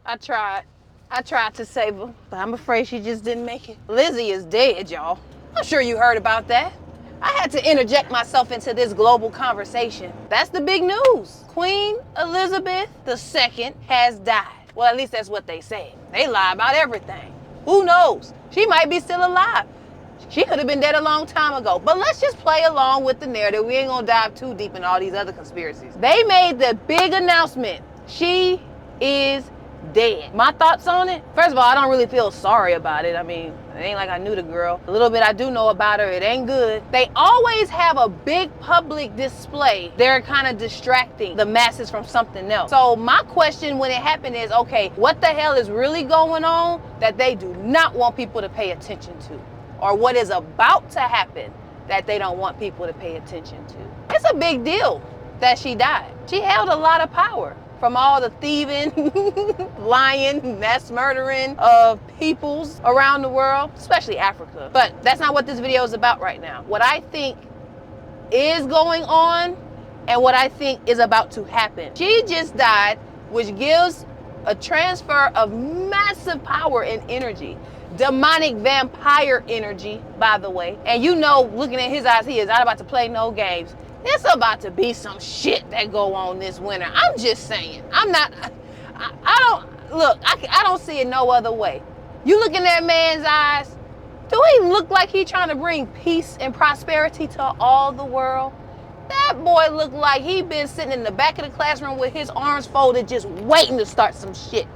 I tried. I tried to save her, but I'm afraid she just didn't make it. Lizzie is dead, y'all. I'm sure you heard about that. I had to interject myself into this global conversation. That's the big news. Queen Elizabeth II has died. Well, at least that's what they say. They lie about everything. Who knows? She might be still alive. She could have been dead a long time ago. But let's just play along with the narrative. We ain't gonna dive too deep in all these other conspiracies. They made the big announcement. She is dead. My thoughts on it? First of all, I don't really feel sorry about it. I mean, it ain't like I knew the girl. The little bit I do know about her, it ain't good. They always have a big public display. They're kind of distracting the masses from something else. So my question when it happened is, okay, what the hell is really going on that they do not want people to pay attention to? Or what is about to happen that they don't want people to pay attention to? It's a big deal that she died. She held a lot of power. From all the thieving, lying, mass murdering of peoples around the world, especially Africa. But that's not what this video is about right now. What I think is going on and what I think is about to happen. She just died, which gives a transfer of massive power and energy. Demonic vampire energy, by the way. And you know, looking at his eyes, he is not about to play no games. It's about to be some shit that go on this winter. I'm just saying. I don't, look, I don't see it no other way. You look in that man's eyes, do he look like he trying to bring peace and prosperity to all the world? That boy looked like he been sitting in the back of the classroom with his arms folded, just waiting to start some shit.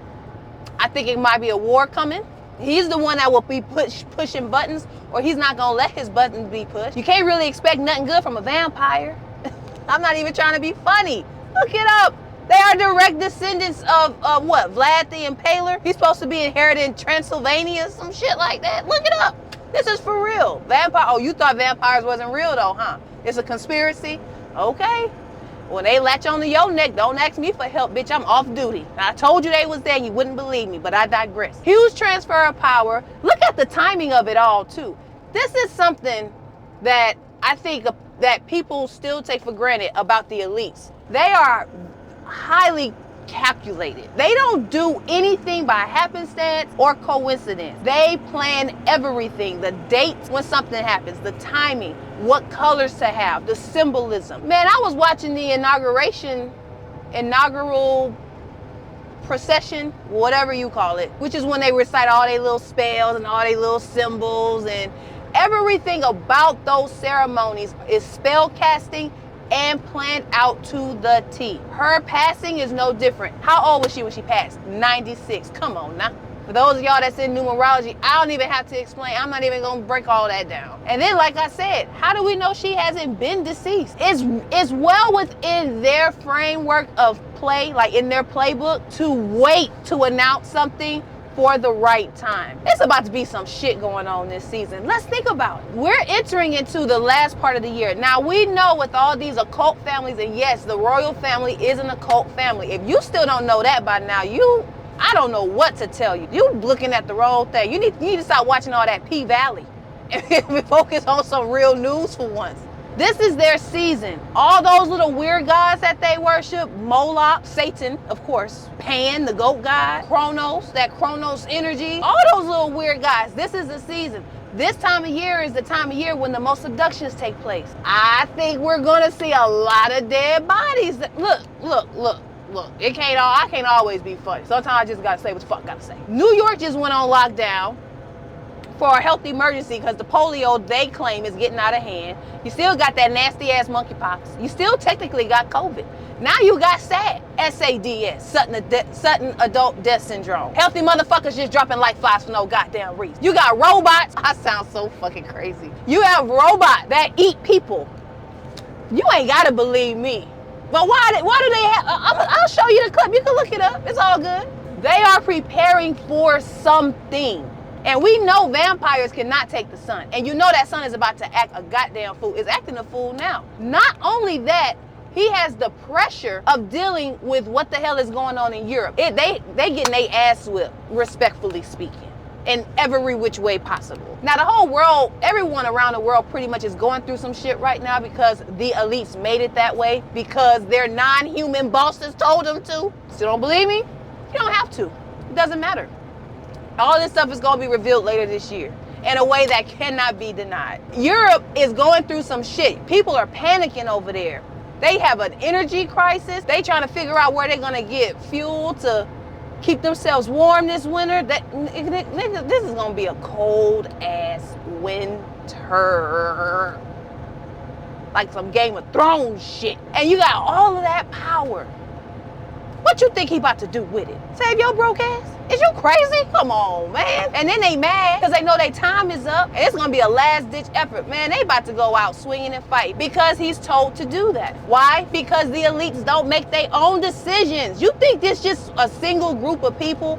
I think it might be a war coming. He's the one that will be pushing buttons, or he's not gonna let his buttons be pushed. You can't really expect nothing good from a vampire. I'm not even trying to be funny. Look it up. They are direct descendants of what? Vlad the Impaler? He's supposed to be inherited in Transylvania, some shit like that. Look it up. This is for real. Vampire. Oh, you thought vampires wasn't real though, huh? It's a conspiracy? Okay. When they latch onto your neck, don't ask me for help, bitch. I'm off duty. I told you they was there and you wouldn't believe me, but I digress. Huge transfer of power. Look at the timing of it all, too. This is something that I think that people still take for granted about the elites. They are highly calculated. They don't do anything by happenstance or coincidence. They plan everything, the dates when something happens, the timing, what colors to have, the symbolism. Man, I was watching the inaugural procession, whatever you call it, which is when they recite all their little spells and all their little symbols, and everything about those ceremonies is spell casting and planned out to the T. Her passing is no different. How old was she when she passed? 96. Come on now. For those of y'all that's in numerology, I don't even have to explain. I'm not even gonna break all that down. And then, like I said, how do we know she hasn't been deceased? It's well within their framework of play, like in their playbook, to wait to announce something for the right time. It's about to be some shit going on this season. Let's think about it. We're entering into the last part of the year. Now, we know with all these occult families, and yes, the royal family is an occult family. If you still don't know that by now, I don't know what to tell you. You looking at the wrong thing. You need to stop watching all that P-Valley and focus on some real news for once. This is their season. All those little weird gods that they worship, Moloch, Satan, of course, Pan, the goat god, Kronos, that Kronos energy, all those little weird guys. This is the season. This time of year is the time of year when the most abductions take place. I think we're gonna see a lot of dead bodies. Look. I can't always be funny. Sometimes I just gotta say what the fuck I gotta say. New York just went on lockdown for a health emergency because the polio they claim is getting out of hand. You still got that nasty ass monkeypox. You still technically got COVID. Now you got SAD, SADS, sudden adult death syndrome. Healthy motherfuckers just dropping like flies for no goddamn reason. You got robots. I sound so fucking crazy. You have robots that eat people. You ain't gotta believe me. But why do they have, I'll show you the clip. You can look it up. It's all good. They are preparing for something. And we know vampires cannot take the sun. And you know that sun is about to act a goddamn fool. It's acting a fool now. Not only that, he has the pressure of dealing with what the hell is going on in Europe. They getting their ass whipped, respectfully speaking, in every which way possible. Now the whole world, everyone around the world pretty much is going through some shit right now because the elites made it that way, because their non-human bosses told them to. Still don't believe me? You don't have to. It doesn't matter. All this stuff is going to be revealed later this year in a way that cannot be denied. Europe is going through some shit. People are panicking over there. They have an energy crisis. They trying to figure out where they're going to get fuel to keep themselves warm this winter. Nigga, this is going to be a cold ass winter. Like some Game of Thrones shit. And you got all of that power. What you think he about to do with it? Save your broke ass? Is you crazy? Come on, man. And then they mad because they know their time is up and it's gonna be a last ditch effort. Man, they about to go out swinging and fight because he's told to do that. Why? Because the elites don't make their own decisions. You think this just a single group of people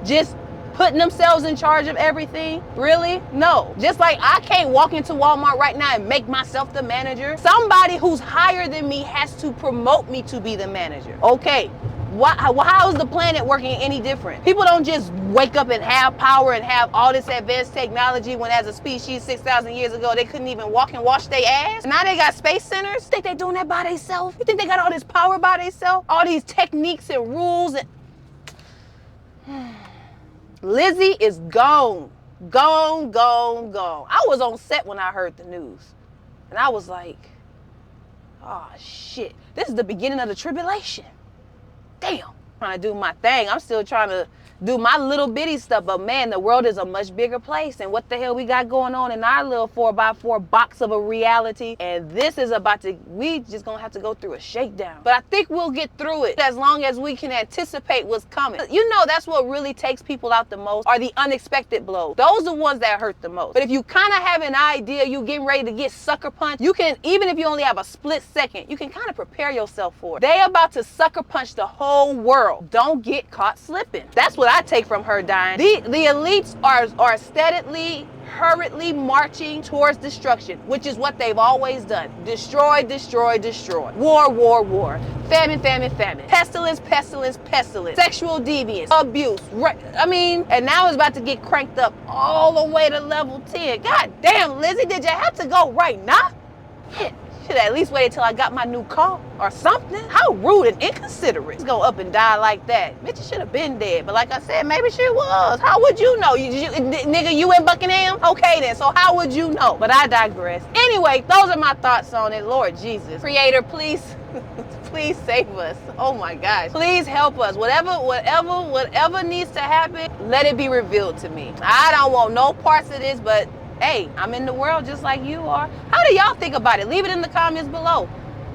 just putting themselves in charge of everything? Really? No. Just like I can't walk into Walmart right now and make myself the manager. Somebody who's higher than me has to promote me to be the manager. Okay. How is the planet working any different? People don't just wake up and have power and have all this advanced technology when as a species 6,000 years ago they couldn't even walk and wash their ass. Now they got space centers. Think they doing that by themselves? You think they got all this power by themselves? All these techniques and rules and Lizzie is gone. Gone, gone, gone. I was on set when I heard the news. And I was like, oh shit. This is the beginning of the tribulation. Damn. Trying to do my thing. I'm still trying to do my little bitty stuff. But man, the world is a much bigger place. And what the hell we got going on in our little 4x4 box of a reality. And this is about to, we just gonna have to go through a shakedown. But I think we'll get through it as long as we can anticipate what's coming. You know, that's what really takes people out the most, are the unexpected blows. Those are the ones that hurt the most. But if you kind of have an idea, you getting ready to get sucker punched, you can, even if you only have a split second, you can kind of prepare yourself for it. They about to sucker punch the whole world. Don't get caught slipping. That's what I take from her dying. The elites are steadily, hurriedly marching towards destruction, which is what they've always done. Destroy, destroy, destroy. War, war, war. Famine, famine, famine. Pestilence, pestilence, pestilence. Sexual deviance, abuse. And now it's about to get cranked up all the way to level 10. God damn, Lizzie, did you have to go right now? Shit. Should at least wait until I got my new car or something. How rude and inconsiderate. Just go up and die like that. Bitch, you should have been dead. But like I said, maybe she was. How would you know? Nigga, you in Buckingham? Okay then, so how would you know? But I digress. Anyway, those are my thoughts on it. Lord Jesus. Creator, please, please save us. Oh my gosh. Please help us. Whatever needs to happen, let it be revealed to me. I don't want no parts of this, but hey, I'm in the world just like you are. How do y'all think about it? Leave it in the comments below.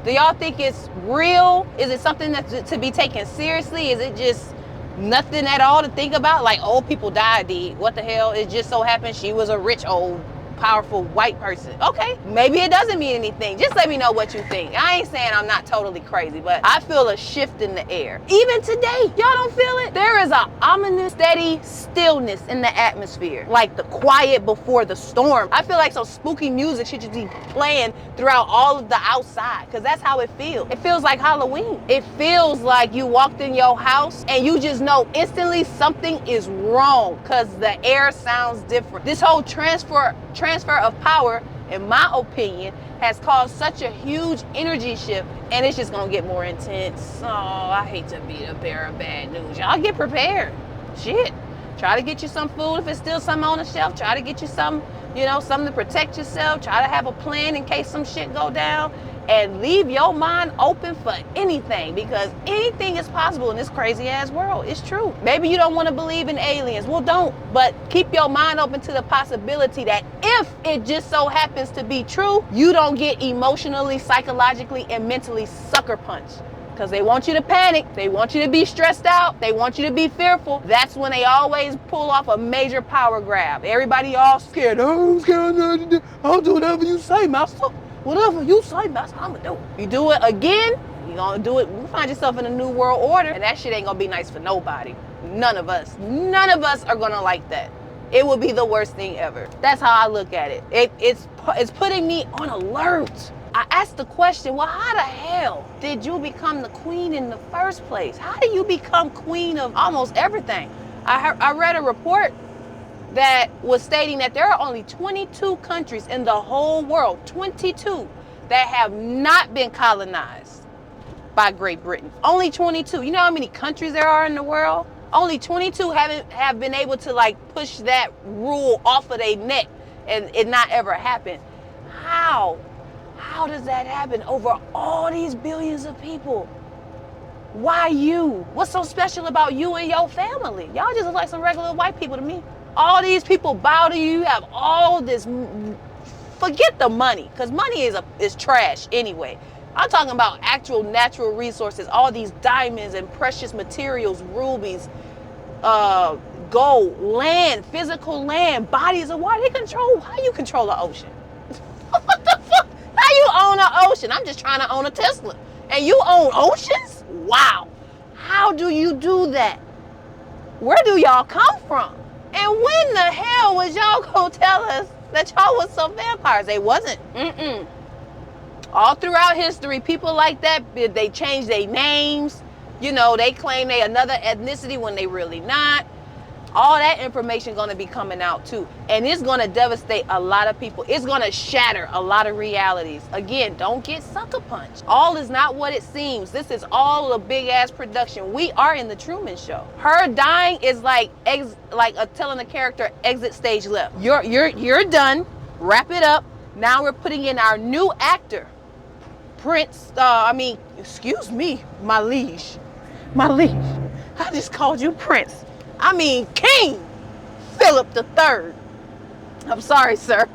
Do y'all think it's real? Is it something that's to be taken seriously? Is it just nothing at all to think about? Like old people died, what the hell? It just so happened she was a rich, old, powerful white person. Okay, maybe it doesn't mean anything. Just let me know what you think. I ain't saying I'm not totally crazy, but I feel a shift in the air. Even today, y'all don't feel it? There is an ominous, steady stillness in the atmosphere. Like the quiet before the storm. I feel like some spooky music should just be playing throughout all of the outside, because that's how it feels. It feels like Halloween. It feels like you walked in your house and you just know instantly something is wrong because the air sounds different. This whole transfer of power, in my opinion, has caused such a huge energy shift, and it's just gonna get more intense. Oh, I hate to be the bearer of bad news. Y'all get prepared. Shit. Try to get you some food if it's still something on the shelf. Try to get you some, something to protect yourself. Try to have a plan in case some shit go down. And leave your mind open for anything, because anything is possible in this crazy ass world. It's true. Maybe you don't want to believe in aliens. Well, don't. But keep your mind open to the possibility that if it just so happens to be true, you don't get emotionally, psychologically, and mentally sucker punched. Because they want you to panic. They want you to be stressed out. They want you to be fearful. That's when they always pull off a major power grab. Everybody all scared. I'm scared. I'll do whatever you say, master. Whatever you say, that's what I'm gonna do. You do it again, you're gonna do it. You find yourself in a new world order, and that shit ain't gonna be nice for nobody. None of us are gonna like that. It would be the worst thing ever. That's how I look at it. It's putting me on alert. I asked the question, well, how the hell did you become the queen in the first place? How do you become queen of almost everything? I read a report that was stating that there are only 22 countries in the whole world, 22, that have not been colonized by Great Britain. Only 22. You know how many countries there are in the world? Only 22 have been able to like push that rule off of their neck and it not ever happen. How? How does that happen over all these billions of people? Why you? What's so special about you and your family? Y'all just look like some regular white people to me. All these people bow to you. You have all this. Forget the money, because money is trash anyway. I'm talking about actual natural resources, all these diamonds and precious materials, rubies, gold, land, physical land, bodies of water. How you control the ocean? What the fuck? How you own an ocean? I'm just trying to own a Tesla. And you own oceans? Wow. How do you do that? Where do y'all come from? And when the hell was y'all gonna tell us that y'all was some vampires? They wasn't. All throughout history, people like that, they change their names. You know, they claim they another ethnicity when they really not. All that information going to be coming out too. And it's going to devastate a lot of people. It's going to shatter a lot of realities. Again, don't get sucker punched. All is not what it seems. This is all a big ass production. We are in the Truman Show. Her dying is like telling the character exit stage left. You're done. Wrap it up. Now we're putting in our new actor. Prince, excuse me, my liege. I just called you Prince. I mean, King Philip III. I'm sorry, sir.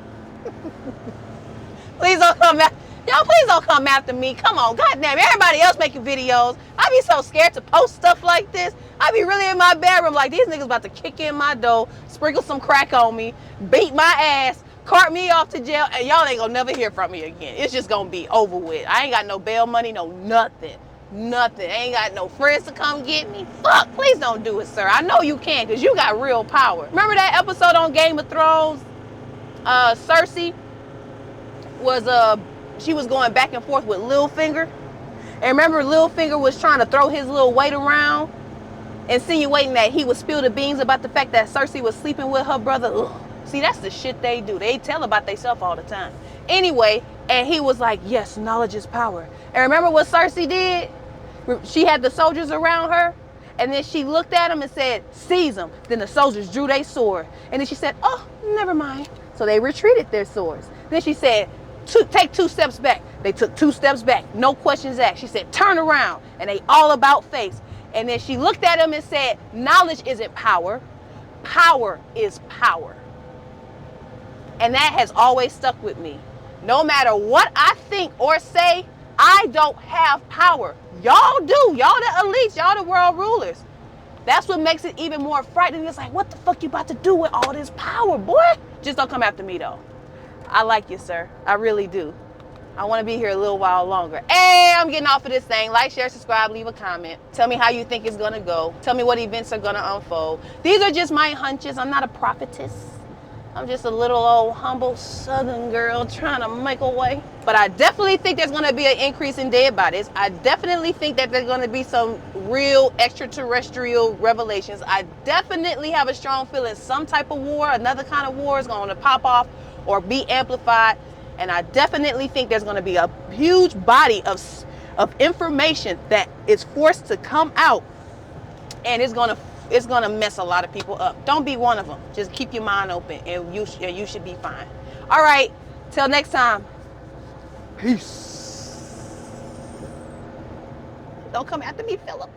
Please don't come after. Y'all, please don't come after me. Come on, goddamn. Everybody else making videos. I be so scared to post stuff like this. I be really in my bedroom like these niggas about to kick in my door, sprinkle some crack on me, beat my ass, cart me off to jail, and y'all ain't gonna never hear from me again. It's just gonna be over with. I ain't got no bail money, no nothing. Nothing. I ain't got no friends to come get me. Fuck, please don't do it, sir. I know you can, because you got real power. Remember that episode on Game of Thrones? Cersei she was going back and forth with Littlefinger. And remember Littlefinger was trying to throw his little weight around, insinuating that he would spill the beans about the fact that Cersei was sleeping with her brother. Ugh. See, that's the shit they do. They tell about themselves all the time. Anyway, and he was like, yes, knowledge is power. And remember what Cersei did? She had the soldiers around her, and then she looked at them and said, seize them. Then the soldiers drew their sword. And then she said, oh, never mind. So they retreated their swords. Then she said, take 2 steps back. They took 2 steps back. No questions asked. She said, turn around. And they all about face. And then she looked at them and said, knowledge isn't power. Power is power. And that has always stuck with me. No matter what I think or say, I don't have power. Y'all do. Y'all the elites. Y'all the world rulers. That's what makes it even more frightening. It's like, what the fuck you about to do with all this power, boy? Just don't come after me, though. I like you, sir. I really do. I want to be here a little while longer. Hey, I'm getting off of this thing. Like, share, subscribe, leave a comment. Tell me how you think it's going to go. Tell me what events are going to unfold. These are just my hunches. I'm not a prophetess. I'm just a little old humble Southern girl trying to make a way. But I definitely think there's going to be an increase in dead bodies. I definitely think that there's going to be some real extraterrestrial revelations. I definitely have a strong feeling some type of war, another kind of war is going to pop off or be amplified. And I definitely think there's going to be a huge body of information that is forced to come out. And it's going to mess a lot of people up. Don't be one of them. Just keep your mind open and you should be fine. All right. Till next time. Peace. Don't come after me, Philip.